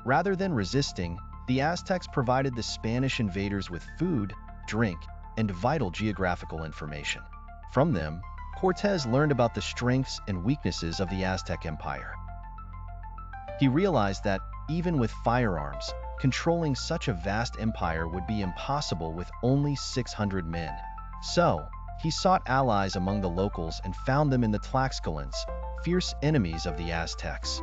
Rather than resisting, the Aztecs provided the Spanish invaders with food, drink, and vital geographical information. From them, Cortés learned about the strengths and weaknesses of the Aztec Empire. He realized that, even with firearms, controlling such a vast empire would be impossible with only 600 men. So, he sought allies among the locals and found them in the Tlaxcalans, fierce enemies of the Aztecs.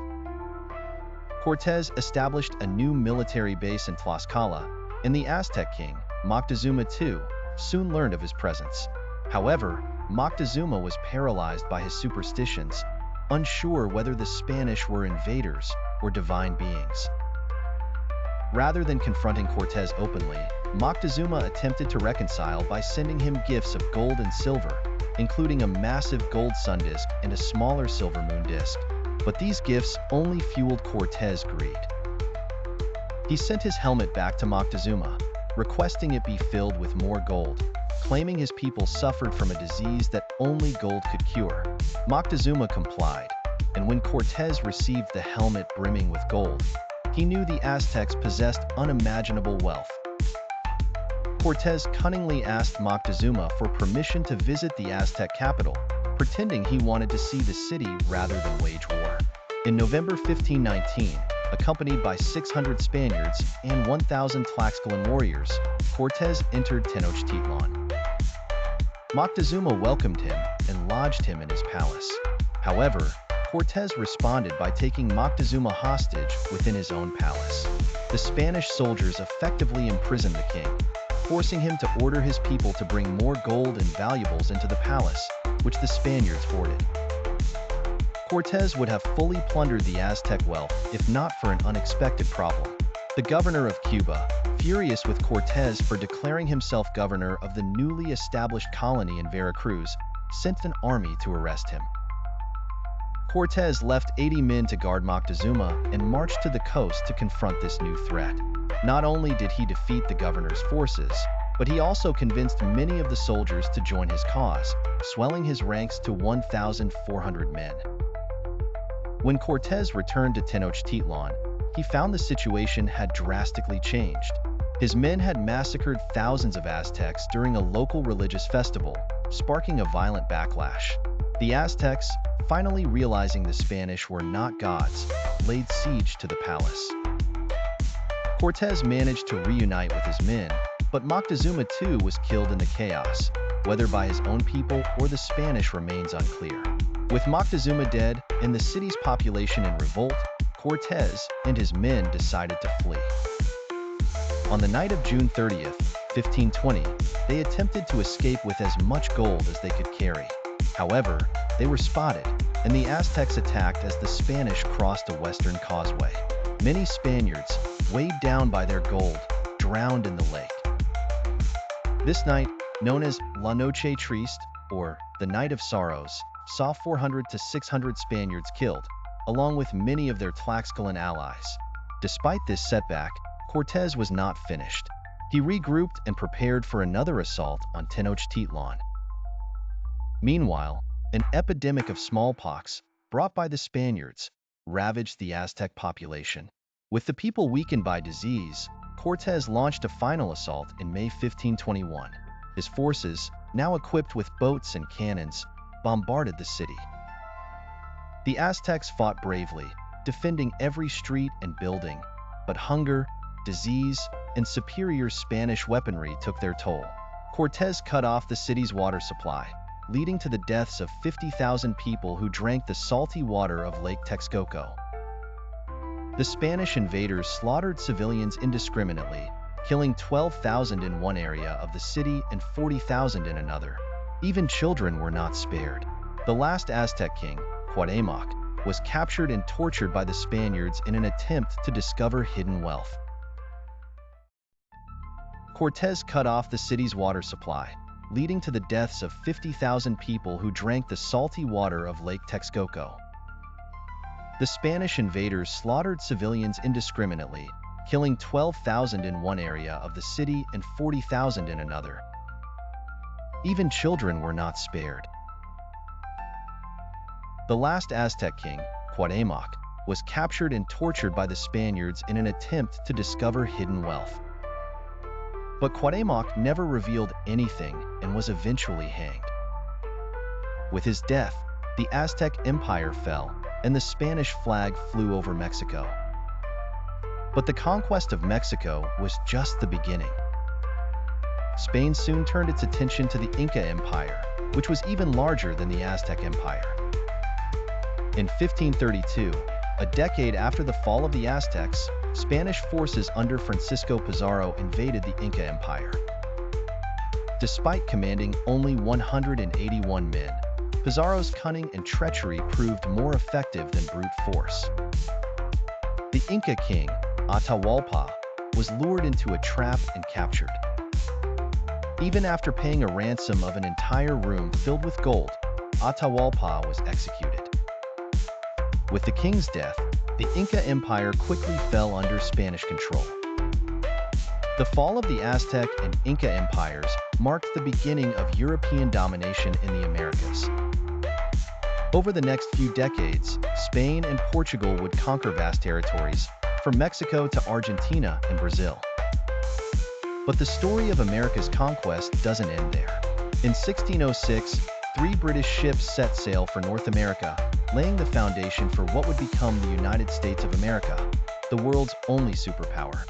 Cortés established a new military base in Tlaxcala, and the Aztec king, Moctezuma II, soon learned of his presence. However, Moctezuma was paralyzed by his superstitions, unsure whether the Spanish were invaders or divine beings. Rather than confronting Cortés openly, Moctezuma attempted to reconcile by sending him gifts of gold and silver, including a massive gold sun disk and a smaller silver moon disk. But these gifts only fueled Cortés' greed. He sent his helmet back to Moctezuma, requesting it be filled with more gold, claiming his people suffered from a disease that only gold could cure. Moctezuma complied, and when Cortés received the helmet brimming with gold, he knew the Aztecs possessed unimaginable wealth. Cortés cunningly asked Moctezuma for permission to visit the Aztec capital, pretending he wanted to see the city rather than wage war. In November 1519, accompanied by 600 Spaniards and 1,000 Tlaxcalan warriors, Cortés entered Tenochtitlan. Moctezuma welcomed him and lodged him in his palace. However, Cortés responded by taking Moctezuma hostage within his own palace. The Spanish soldiers effectively imprisoned the king, forcing him to order his people to bring more gold and valuables into the palace, which the Spaniards hoarded. Cortés would have fully plundered the Aztec wealth if not for an unexpected problem. The governor of Cuba, furious with Cortés for declaring himself governor of the newly established colony in Veracruz, sent an army to arrest him. Cortés left 80 men to guard Moctezuma and marched to the coast to confront this new threat. Not only did he defeat the governor's forces, but he also convinced many of the soldiers to join his cause, swelling his ranks to 1,400 men. When Cortés returned to Tenochtitlan, he found the situation had drastically changed. His men had massacred thousands of Aztecs during a local religious festival, sparking a violent backlash. The Aztecs, finally realizing the Spanish were not gods, laid siege to the palace. Cortés managed to reunite with his men, but Moctezuma II was killed in the chaos. Whether by his own people or the Spanish remains unclear. With Moctezuma dead and the city's population in revolt, Cortés and his men decided to flee. On the night of June 30th, 1520, they attempted to escape with as much gold as they could carry. However, they were spotted, and the Aztecs attacked as the Spanish crossed a western causeway. Many Spaniards, weighed down by their gold, drowned in the lake. This night, known as La Noche Triste, or the Night of Sorrows, saw 400 to 600 Spaniards killed, along with many of their Tlaxcalan allies. Despite this setback, Cortés was not finished. He regrouped and prepared for another assault on Tenochtitlan. Meanwhile, an epidemic of smallpox, brought by the Spaniards, ravaged the Aztec population. With the people weakened by disease, Cortés launched a final assault in May 1521. His forces, now equipped with boats and cannons, bombarded the city. The Aztecs fought bravely, defending every street and building, but hunger, disease, and superior Spanish weaponry took their toll. Cortés cut off the city's water supply, leading to the deaths of 50,000 people who drank the salty water of Lake Texcoco. The Spanish invaders slaughtered civilians indiscriminately, killing 12,000 in one area of the city and 40,000 in another. Even children were not spared. The last Aztec king, Cuauhtémoc, was captured and tortured by the Spaniards in an attempt to discover hidden wealth. Cortés cut off the city's water supply, leading to the deaths of 50,000 people who drank the salty water of Lake Texcoco. The Spanish invaders slaughtered civilians indiscriminately, killing 12,000 in one area of the city and 40,000 in another. Even children were not spared. The last Aztec king, Cuauhtémoc, was captured and tortured by the Spaniards in an attempt to discover hidden wealth. But Cuauhtémoc never revealed anything and was eventually hanged. With his death, the Aztec Empire fell, and the Spanish flag flew over Mexico. But the conquest of Mexico was just the beginning. Spain soon turned its attention to the Inca Empire, which was even larger than the Aztec Empire. In 1532, a decade after the fall of the Aztecs, Spanish forces under Francisco Pizarro invaded the Inca Empire. Despite commanding only 181 men, Pizarro's cunning and treachery proved more effective than brute force. The Inca king, Atahualpa, was lured into a trap and captured. Even after paying a ransom of an entire room filled with gold, Atahualpa was executed. With the king's death, the Inca Empire quickly fell under Spanish control. The fall of the Aztec and Inca empires marked the beginning of European domination in the Americas. Over the next few decades, Spain and Portugal would conquer vast territories, from Mexico to Argentina and Brazil. But the story of America's conquest doesn't end there. In 1606, 3 British ships set sail for North America, laying the foundation for what would become the United States of America, the world's only superpower.